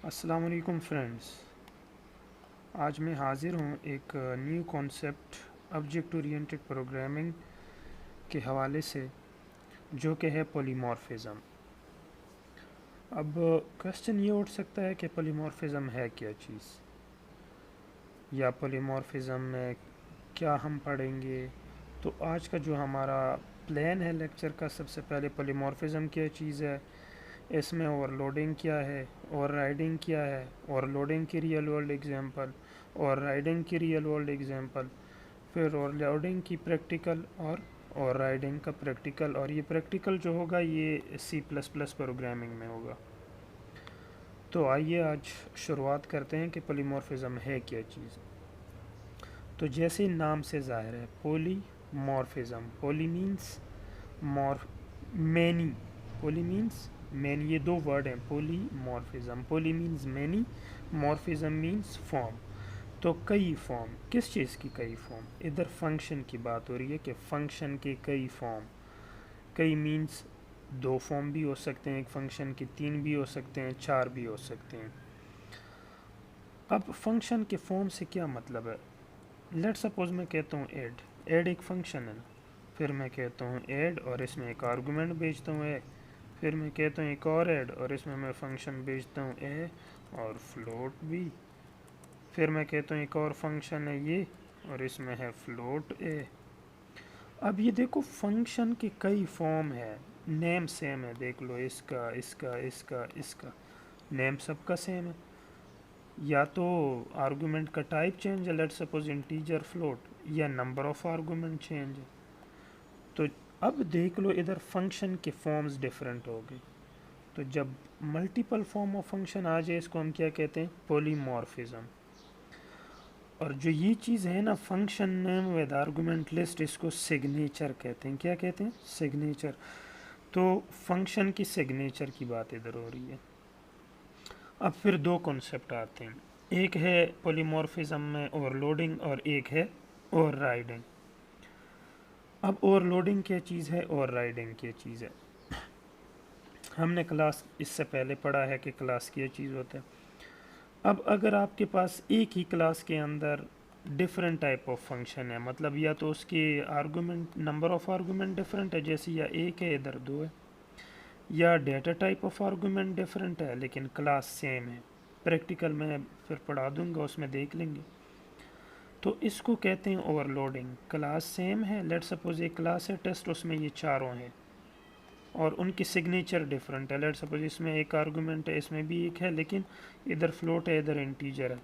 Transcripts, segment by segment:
अस्सलाम वालेकुम फ्रेंड्स। आज मैं हाज़िर हूँ एक new concept object oriented programming के हवाले से, जो कि है पॉलीमॉर्फिज़म। अब क्वेश्चन ये उठ सकता है कि पॉलीमॉर्फिज़म है क्या चीज़, या पॉलीमॉर्फिज़म में क्या हम पढ़ेंगे। तो आज का जो हमारा प्लान है लेक्चर का, सबसे पहले पॉलीमॉर्फिज़म क्या चीज़ है, इसमें ओवरलोडिंग क्या है, ओवरराइडिंग क्या है, ओवरलोडिंग की रियल वर्ल्ड एग्जांपल, ओवरराइडिंग की रियल वर्ल्ड एग्जांपल, फिर ओवरलोडिंग की प्रैक्टिकल और ओवरराइडिंग का प्रैक्टिकल। और ये प्रैक्टिकल जो होगा ये C++ प्रोग्रामिंग में होगा। तो आइए आज शुरुआत करते हैं कि पॉलीमॉर्फिज़म है क्या चीज़। तो जैसे नाम से ज़ाहिर है, polymorphism, poly means morph, many, poly means many, ये दो वर्ड हैं। Polymorphism, poly means many, morphism means form. तो कई फॉर्म, किस चीज़ की कई फॉर्म, इधर फंक्शन की बात हो रही है कि फंक्शन के कई फॉर्म। कई मीन्स दो फॉर्म भी हो सकते हैं एक फंक्शन के, तीन भी हो सकते हैं, चार भी हो सकते हैं। अब फंक्शन के फॉर्म से क्या मतलब है। लेट सपोज मैं कहता हूँ ऐड, ऐड एक फंक्शन है ना। फिर मैं कहता हूँ ऐड और इसमें एक आर्गुमेंट भेजता हूँ ए। फिर मैं कहता हूँ एक और ऐड और इसमें मैं फंक्शन भेजता हूँ ए और फ्लोट भी। फिर मैं कहता हूँ एक और फंक्शन है ये और इसमें है फ्लोट ए। अब ये देखो फंक्शन के कई फॉर्म है, नेम सेम है, देख लो इसका इसका इसका इसका, नेम सबका सेम है। या तो आर्गुमेंट का टाइप चेंज है, लेट सपोज इंटीजर फ्लोट, या नंबर ऑफ आर्गुमेंट चेंज है। तो अब देख लो इधर फंक्शन के फॉर्म्स डिफरेंट हो गए। तो जब मल्टीपल फॉर्म ऑफ फंक्शन आ जाए, इसको हम क्या कहते हैं, पॉलीमॉर्फिज्म। और जो ये चीज़ है ना, function name with argument list, इसको सिग्नेचर कहते हैं। क्या कहते हैं, सिग्नेचर। तो फंक्शन की सिग्नेचर की बात इधर हो रही है। अब फिर दो कॉन्सेप्ट आते हैं, एक है पॉलीमॉर्फिज्म में ओवरलोडिंग और एक है ओवरराइडिंग। अब ओवरलोडिंग क्या चीज़ है, ओवरराइडिंग क्या चीज़ है। हमने क्लास इससे पहले पढ़ा है कि क्लास क्या चीज़ होता है। अब अगर आपके पास एक ही क्लास के अंदर डिफरेंट टाइप ऑफ फंक्शन है, मतलब या तो उसके argument, number of argument different है, जैसे या एक है इधर दो है, या data type of argument different है लेकिन क्लास सेम है। प्रैक्टिकल में फिर पढ़ा दूंगा, उसमें देख लेंगे। तो इसको कहते हैं ओवरलोडिंग। क्लास सेम है, लेट सपोज एक क्लास है टेस्ट, उसमें ये चारों हैं और उनकी सिग्नेचर डिफरेंट है। लेट सपोज इसमें एक आर्गुमेंट है, इसमें भी एक है, लेकिन इधर फ्लोट है इधर इंटीजर है।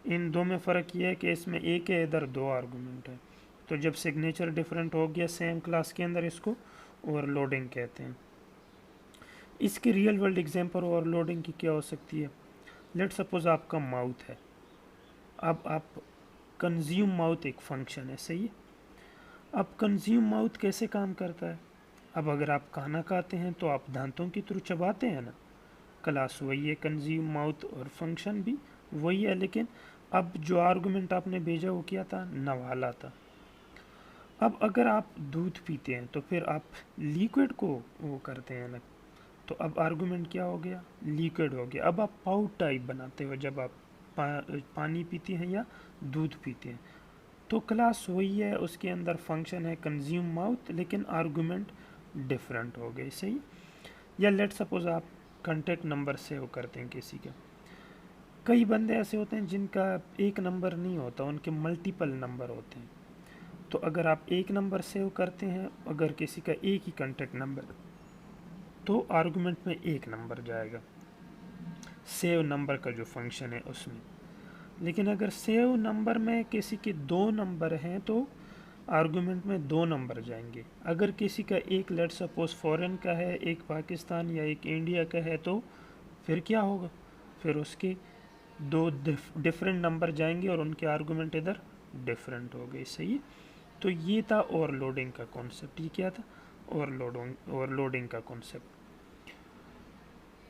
इन दो में फ़र्क ये है कि इसमें एक है इधर दो आर्गुमेंट है। तो जब सिग्नेचर डिफरेंट हो गया सेम क्लास के अंदर, इसको ओवरलोडिंग कहते हैं। इसकी रियल वर्ल्ड एग्जांपल ओवरलोडिंग की क्या हो सकती है। लेट सपोज आपका माउथ है, अब आप कंज्यूम माउथ एक फंक्शन है, सही है। अब कंज्यूम माउथ कैसे काम करता है। अब अगर आप खाना खाते हैं तो आप दांतों के थ्रू चबाते हैं ना, क्लास वही है कंज्यूम माउथ और फंक्शन भी वही है, लेकिन अब जो आर्गुमेंट आपने भेजा वो क्या था, नवाला था। अब अगर आप दूध पीते हैं तो फिर आप लिक्विड को वो करते हैं ना, तो अब आर्गुमेंट क्या हो गया, लिक्विड हो गया। अब आप पाउडर टाइप बनाते हो जब आप पानी पीते हैं या दूध पीते हैं। तो क्लास वही है, उसके अंदर फंक्शन है कंज्यूम माउथ, लेकिन आर्गुमेंट डिफरेंट हो गए, सही। या लेट सपोज आप कॉन्टेक्ट नंबर सेव करते हैं किसी का। कई बंदे ऐसे होते हैं जिनका एक नंबर नहीं होता, उनके मल्टीपल नंबर होते हैं। तो अगर आप एक नंबर सेव करते हैं, अगर किसी का एक ही कॉन्टेक्ट नंबर, तो आर्गुमेंट में एक नंबर जाएगा सेव नंबर का जो फंक्शन है उसमें। लेकिन अगर सेव नंबर में किसी के दो नंबर हैं तो आर्गुमेंट में दो नंबर जाएंगे। अगर किसी का एक, लेट सपोज फॉरेन का है, एक पाकिस्तान या एक इंडिया का है, तो फिर क्या होगा, फिर उसके दो डिफरेंट नंबर जाएंगे और उनके आर्गुमेंट इधर डिफरेंट हो गए, सही है। तो ये था ओवरलोडिंग का कॉन्सेप्ट। ये क्या था, ओवरलोडिंग का कॉन्सेप्ट।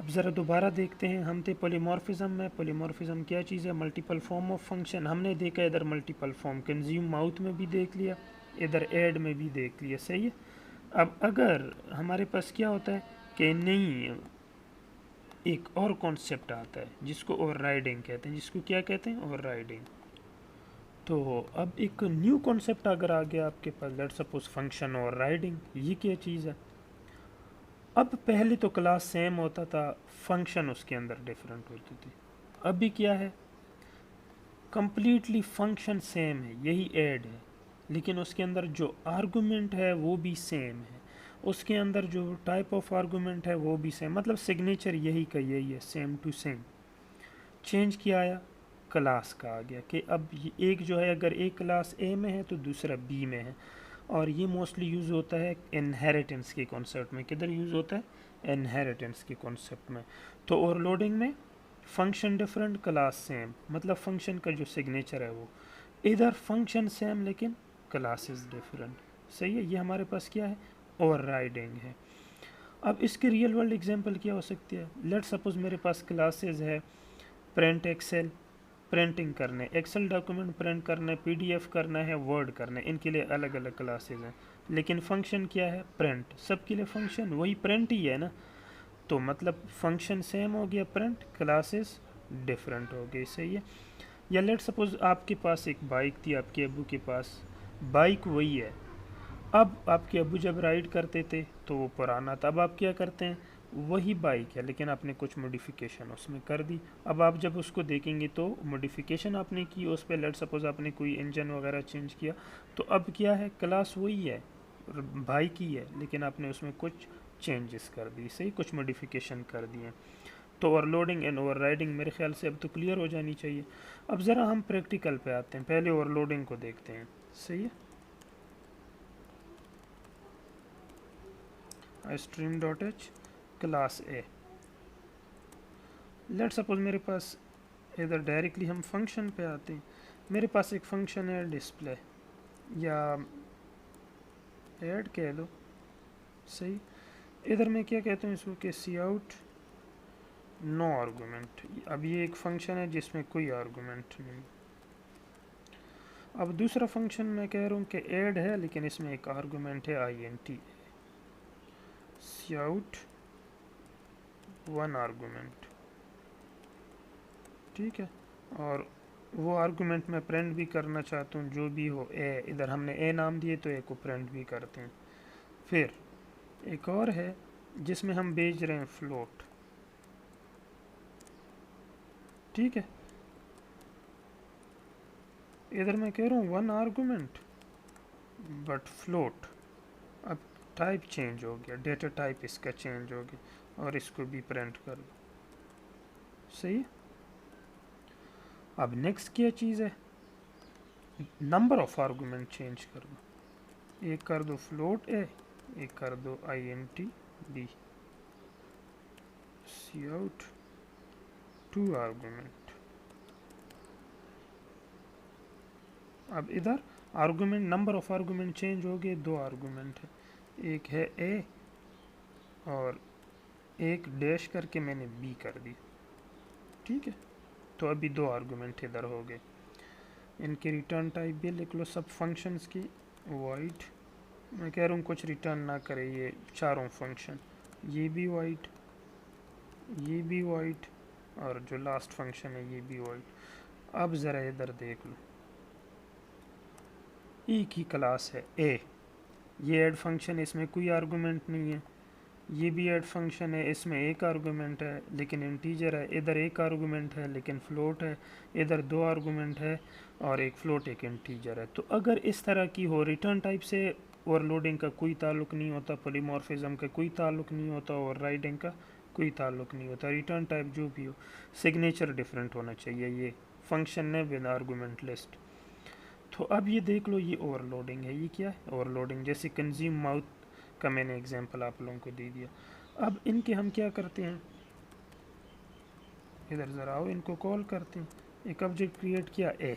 अब ज़रा दोबारा देखते हैं, हम थे पॉलीमॉर्फिज्म में। पॉलीमॉर्फिज्म क्या चीज़ है, मल्टीपल फॉर्म ऑफ फंक्शन। हमने देखा इधर मल्टीपल फॉर्म, कंज्यूम माउथ में भी देख लिया, इधर ऐड में भी देख लिया, सही है। अब अगर हमारे पास क्या होता है कि नहीं, एक और कॉन्सेप्ट आता है जिसको ओवरराइडिंग कहते हैं, जिसको क्या कहते हैं, ओवरराइडिंग। तो अब एक न्यू कॉन्सेप्ट अगर आ गया आपके पास, लेट्स सपोज फंक्शन ओवरराइडिंग, ये क्या चीज़ है। अब पहले तो क्लास सेम होता था, फंक्शन उसके अंदर डिफरेंट होती थी। अभी क्या है, कंप्लीटली फंक्शन सेम है, यही ऐड है, लेकिन उसके अंदर जो आर्गुमेंट है वो भी सेम है, उसके अंदर जो टाइप ऑफ आर्गुमेंट है वो भी सेम, मतलब सिग्नेचर यही का यही है, सेम टू सेम। चेंज किया आया, क्लास का आ गया कि अब एक जो है, अगर एक क्लास ए में है तो दूसरा बी में है। और ये मोस्टली यूज़ होता है इनहेरिटेंस के कॉन्सेप्ट में। किधर यूज़ होता है, इनहेरिटेंस के कॉन्सेप्ट में। तो ओवरलोडिंग में फंक्शन डिफरेंट क्लास सेम, मतलब फंक्शन का जो सिग्नेचर है वो, इधर फंक्शन सेम लेकिन क्लासेस डिफरेंट। सही है, ये हमारे पास क्या है, ओवरराइडिंग है। अब इसके रियल वर्ल्ड एग्जांपल क्या हो सकती है, लेट सपोज मेरे पास क्लासेस है प्रिंट एक्सेल, प्रिंटिंग करने, एक्सेल डॉक्यूमेंट प्रिंट करना है, पीडीएफ करना है, वर्ड करना है, इनके लिए अलग अलग क्लासेस हैं, लेकिन फंक्शन क्या है, प्रिंट। सबके लिए फंक्शन वही प्रिंट ही है ना, तो मतलब फंक्शन सेम हो गया, प्रिंट, क्लासेस डिफरेंट हो गई। सही है। या लेट सपोज आपके पास एक बाइक थी, आपके अब्बू के पास, बाइक वही है। अब आपके अब्बू जब राइड करते थे तो वो पुराना था, अब आप क्या करते हैं, वही बाइक है लेकिन आपने कुछ मॉडिफिकेशन उसमें कर दी। अब आप जब उसको देखेंगे तो मॉडिफिकेशन आपने की उस पर, लेट सपोज आपने कोई इंजन वगैरह चेंज किया, तो अब क्या है, क्लास वही है, बाइक ही है, लेकिन आपने उसमें कुछ चेंजेस कर दी, सही, कुछ मॉडिफिकेशन कर दिए। तो ओवरलोडिंग एंड ओवरराइडिंग मेरे ख्याल से अब तो क्लियर हो जानी चाहिए। अब ज़रा हम प्रैक्टिकल पे आते हैं, पहले ओवरलोडिंग को देखते हैं। सही है, स्ट्रीम डॉट एच क्लास ए, लेट सपोज मेरे पास, इधर डायरेक्टली हम फंक्शन पे आते हैं, मेरे पास एक फंक्शन है डिस्प्ले, या ऐड कह लो, सही। इधर मैं क्या कहता हूँ इसको, कि सी आउट नो आर्गूमेंट। अब ये एक फंक्शन है जिसमें कोई आर्गूमेंट नहीं। अब दूसरा फंक्शन मैं कह रहा हूँ कि ऐड है, लेकिन इसमें एक आर्गूमेंट है I N T, cout one argument, ठीक है। और वो आर्गूमेंट मैं प्रिंट भी करना चाहता हूँ, जो भी हो, ए, इधर हमने ए नाम दिए तो ए को प्रिंट भी करते हैं। फिर एक और है जिसमें हम भेज रहे हैं फ्लोट, ठीक है। इधर मैं कह रहा हूँ वन आर्गूमेंट बट फ्लोट। अब टाइप चेंज हो गया, डेटा टाइप इसका चेंज हो गया, और इसको भी प्रिंट कर दो। सही। अब नेक्स्ट क्या चीज़ है, नंबर ऑफ आर्गूमेंट चेंज कर दो, एक कर दो फ्लोट ए, एक कर दो I N T B, cout two argument. अब इधर argument, number of argument change हो गए, दो आर्गूमेंट है, एक है ए और एक डैश करके मैंने बी कर दी, ठीक है। तो अभी दो आर्गूमेंट इधर हो गए। इनकी रिटर्न टाइप भी लिख लो सब फंक्शंस की, वाइड, मैं कह रहा हूँ कुछ रिटर्न ना करे ये चारों फंक्शन, ये भी वाइड, ये भी वाइड, और जो लास्ट फंक्शन है ये भी वाइड। अब ज़रा इधर देख लो, एक ही क्लास है ए, ये ऐड फंक्शन, इसमें कोई आर्गूमेंट नहीं है, ये भी ऐड फंक्शन है, इसमें एक आर्गूमेंट है लेकिन इंटीजर है, इधर एक आर्गूमेंट है लेकिन फ्लोट है, इधर दो आर्गूमेंट है और एक फ्लोट एक इंटीजर है। तो अगर इस तरह की हो, रिटर्न टाइप से ओवरलोडिंग का कोई ताल्लुक नहीं होता, पॉलीमॉर्फिज्म का कोई ताल्लुक नहीं होता, ओवरराइडिंग का कोई ताल्लुक नहीं होता, रिटर्न टाइप जो भी हो, सिग्नेचर डिफरेंट होना चाहिए, ये फंक्शन है विद आर्गूमेंट लिस्ट। तो अब ये देख लो, ये ओवरलोडिंग है, ये क्या है, ओवरलोडिंग। जैसे कंज्यूम माउथ का मैंने एग्जांपल आप लोगों को दे दिया। अब इनके हम क्या करते हैं, इधर ज़रा आओ, इनको कॉल करते हैं, एक ऑब्जेक्ट क्रिएट किया ए।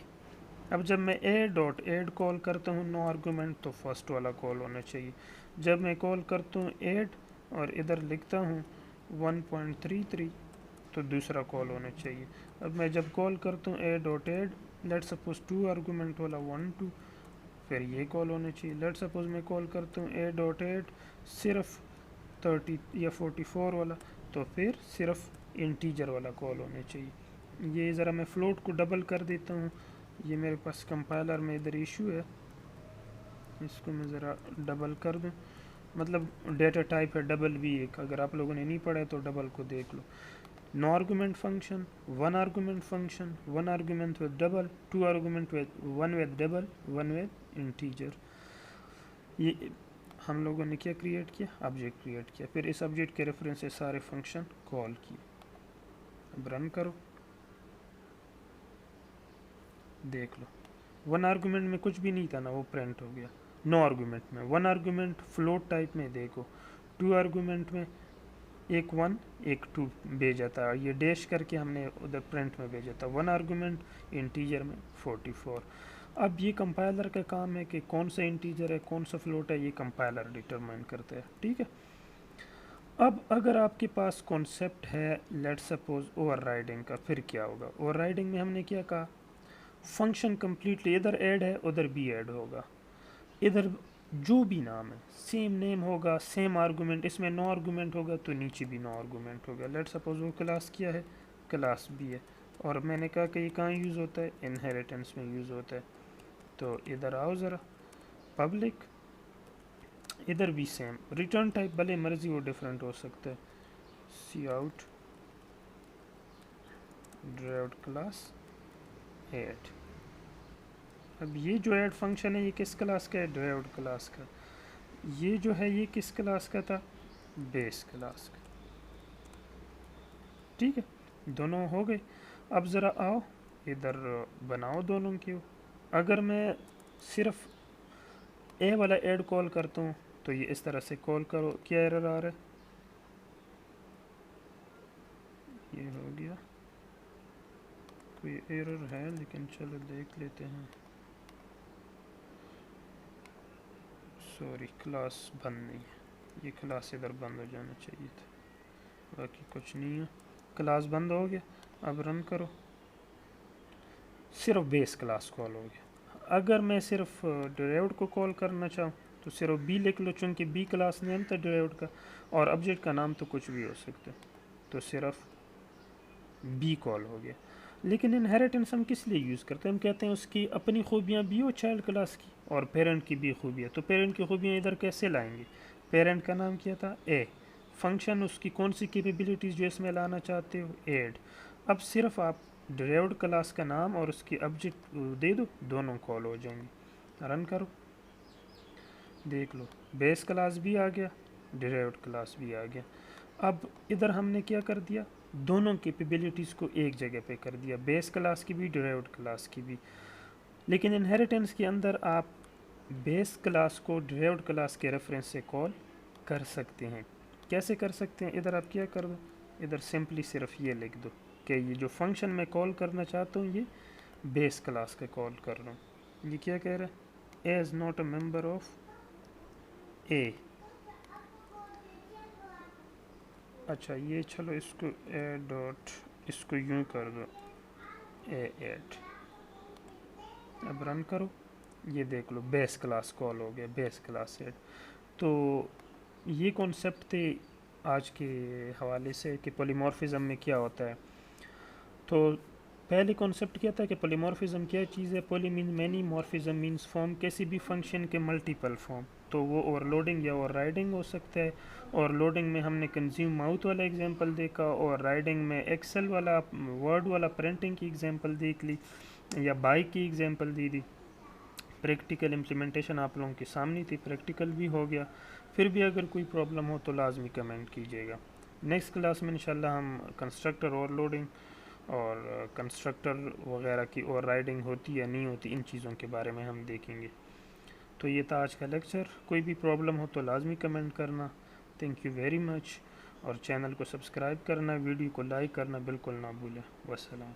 अब जब मैं ए डॉट एड कॉल करता हूँ नो आर्गूमेंट, तो फर्स्ट वाला कॉल होना चाहिए। जब मैं कॉल करता हूँ एड और इधर लिखता हूँ 1.33, तो दूसरा कॉल होना चाहिए। अब मैं जब कॉल करता हूँ A dot add, let suppose two argument वाला 1 2, फिर ये कॉल होना चाहिए। लेट सपोज मैं कॉल करता हूँ ए डॉट एड सिर्फ 30 या 44 वाला, तो फिर सिर्फ इंटीजर वाला कॉल होने चाहिए। ये ज़रा मैं फ्लोट को डबल कर देता हूँ, ये मेरे पास कंपाइलर में इधर इशू है, इसको मैं ज़रा डबल कर दूँ। मतलब डेटा टाइप है डबल भी एक, अगर आप लोगों ने नहीं पढ़ा है तो डबल को देख लो। No argument function, one argument function, one argument with double, two argument with one with double, one with integer. ये हम लोगों ने क्या क्रिएट किया, ऑब्जेक्ट क्रिएट किया, फिर इस ऑब्जेक्ट के रेफरेंस से सारे फंक्शन कॉल किए। अब रन करो, देख लो वन आर्गुमेंट में कुछ भी नहीं था ना, वो प्रिंट हो गया। नो आर्गुमेंट में, वन आर्गुमेंट फ्लोट टाइप में देखो, टू आर्गुमेंट में एक वन एक टू भेजा था, ये डैश करके हमने उधर प्रिंट में भेजा था। वन आर्गुमेंट इंटीजर में 44। अब ये कंपाइलर का काम है कि कौन सा इंटीजर है कौन सा फ्लोट है, ये कंपाइलर डिटरमाइन करता है, ठीक है। अब अगर आपके पास कॉन्सेप्ट है लेट्स सपोज ओवरराइडिंग का, फिर क्या होगा। ओवरराइडिंग में हमने क्या कहा, फंक्शन कम्प्लीटली इधर ऐड है उधर भी ऐड होगा, इधर जो भी नाम है सेम नेम होगा, सेम आर्गुमेंट, इसमें नो आर्गुमेंट होगा तो नीचे भी नो आर्गुमेंट होगा। लेट सपोज वो क्लास क्या है, क्लास भी है, और मैंने कहा कि ये कहाँ यूज़ होता है, इनहेरिटेंस में यूज़ होता है। तो इधर आओ ज़रा, पब्लिक, इधर भी सेम, रिटर्न टाइप भले मर्जी वो डिफरेंट हो सकता है, सी आउट ड्राइव्ड क्लास ऐड। अब ये जो ऐड फंक्शन है ये किस क्लास का है, ड्राइव्ड क्लास का। ये जो है ये किस क्लास का था, बेस क्लास का, ठीक है। दोनों हो गए। अब ज़रा आओ इधर बनाओ दोनों की। अगर मैं सिर्फ ए वाला ऐड कॉल करता हूँ तो ये इस तरह से कॉल करो, क्या एरर आ रहा है, ये हो गया, कोई एरर है लेकिन चलो देख लेते हैं। सॉरी क्लास बंद नहीं है, ये क्लास इधर बंद हो जाना चाहिए था, बाकी कुछ नहीं है, क्लास बंद हो गया। अब रन करो, सिर्फ बेस क्लास कॉल हो गया। अगर मैं सिर्फ डिराइव्ड को कॉल करना चाहूँ तो सिर्फ बी लिख लो, चूँकि बी क्लास नेम था डिराइव्ड का, और ऑब्जेक्ट का नाम तो कुछ भी हो सकता है, तो सिर्फ बी कॉल हो गया। लेकिन इनहेरिटेंस हम किस लिए यूज़ करते हैं, हम कहते हैं उसकी अपनी खूबियाँ भी हो चाइल्ड क्लास की, और पेरेंट की भी खूबियाँ। तो पेरेंट की खूबियाँ इधर कैसे लाएंगे, पेरेंट का नाम क्या था, ए, फंक्शन उसकी कौन सी कैपेबिलिटीज़ जो इसमें लाना चाहते हो, ऐड। अब सिर्फ आप डिराइव्ड क्लास का नाम और उसकी ऑब्जेक्ट दे दो, दोनों कॉल हो जाएंगे। रन करो, देख लो बेस क्लास भी आ गया, डिराइव्ड क्लास भी आ गया। अब इधर हमने क्या कर दिया, दोनों कैपेबिलिटीज़ को एक जगह पे कर दिया, बेस क्लास की भी डिराइव्ड क्लास की भी। लेकिन इनहेरिटेंस के अंदर आप बेस क्लास को डिराइव्ड क्लास के रेफरेंस से कॉल कर सकते हैं। कैसे कर सकते हैं, इधर आप क्या कर दो, इधर सिंपली सिर्फ ये लिख दो कि ये जो फंक्शन मैं कॉल करना चाहता हूँ ये बेस क्लास का कॉल कर रहा हूँ। ये क्या कह रहा है, as not a member of a. अच्छा ये चलो इसको ए डॉट, इसको यूँ कर दो ए एड। अब रन करो, ये देख लो बेस क्लास कॉल हो गया, बेस क्लास एड। तो ये कॉन्सेप्ट थे आज के हवाले से कि पॉलीमॉर्फिज्म में क्या होता है। तो पहले कॉन्सेप्ट क्या था कि पॉलीमॉर्फिज्म क्या चीज़ है, poly mean many, morphism means form, किसी भी फंक्शन के मल्टीपल फॉर्म। तो वो ओवरलोडिंग या ओवरराइडिंग हो सकता है। ओवरलोडिंग में हमने कंज्यूम माउथ वाला एग्जांपल देखा, और राइडिंग में एक्सेल वाला वर्ड वाला प्रिंटिंग की एग्जांपल देख ली, या बाइक की एग्जांपल दी थी। प्रैक्टिकल इम्प्लीमेंटेशन आप लोगों के सामने थी, प्रैक्टिकल भी हो गया। फिर भी अगर कोई प्रॉब्लम हो तो लाजमी कमेंट कीजिएगा। नेक्स्ट क्लास में इंशाल्लाह हम कंस्ट्रक्टर ओवरलोडिंग और कंस्ट्रक्टर वगैरह की ओवर राइडिंग होती या नहीं होती, इन चीज़ों के बारे में हम देखेंगे। तो ये था आज का लेक्चर। कोई भी प्रॉब्लम हो तो लाजमी कमेंट करना। थैंक यू वेरी मच, और चैनल को सब्सक्राइब करना, वीडियो को लाइक करना बिल्कुल ना भूलें। वस्सलाम।